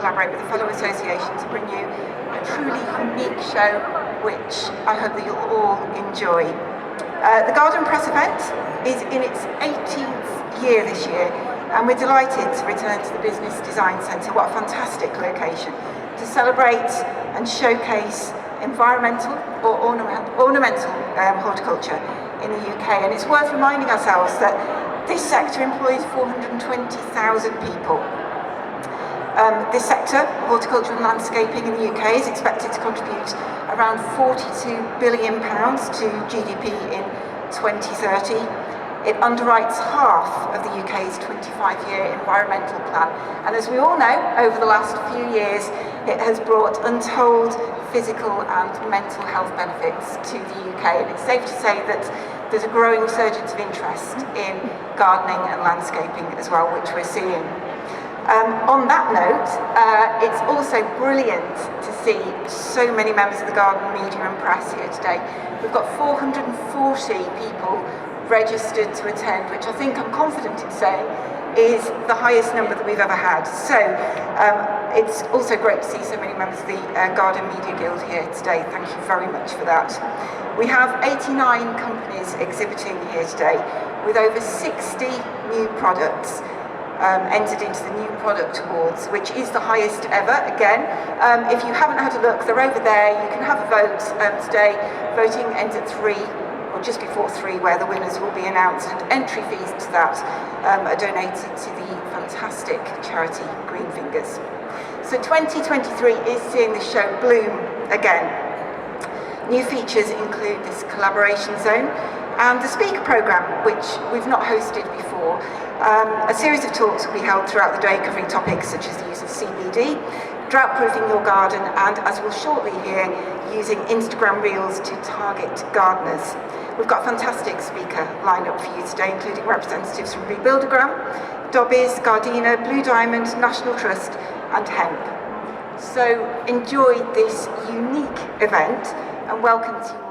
collaborate with a fellow association to bring you a truly unique show, which I hope that you'll all enjoy. The Garden Press event is in its 18th year this year, and we're delighted to return to the Business Design Centre. What a fantastic location to celebrate and showcase environmental or ornamental horticulture in the UK. And it's worth reminding ourselves that this sector employs 420,000 people. This sector, horticulture and landscaping in the UK, is expected to contribute around £42 billion to GDP in 2030. It underwrites half of the UK's 25-year environmental plan. And as we all know, over the last few years, it has brought untold physical and mental health benefits to the UK. And it's safe to say that there's a growing resurgence of interest in gardening and landscaping as well, which we're seeing. On that note, it's also brilliant to see so many members of the garden media and press here today. We've got 440 people registered to attend, which I think I'm confident in saying is the highest number that we've ever had. So it's also great to see so many members of the Garden Media Guild here today. Thank you very much for that. We have 89 companies exhibiting here today with over 60 new products entered into the New Product Awards, which is the highest ever. Again, if you haven't had a look, they're over there. You can have a vote today. Voting ends at 3 or just before 3, where the winners will be announced, and entry fees to that are donated to the fantastic charity Green Fingers. So 2023 is seeing the show bloom again. New features include this collaboration zone and the speaker programme, which we've not hosted before. A series of talks will be held throughout the day covering topics such as the use of CBD, drought-proofing your garden, and, as we'll shortly hear, using Instagram Reels to target gardeners. We've got a fantastic speaker lineup for you today, including representatives from Rebuildogram, Dobbies, Gardena, Blue Diamond, National Trust and Hemp. So enjoy this unique event, and welcome to you all.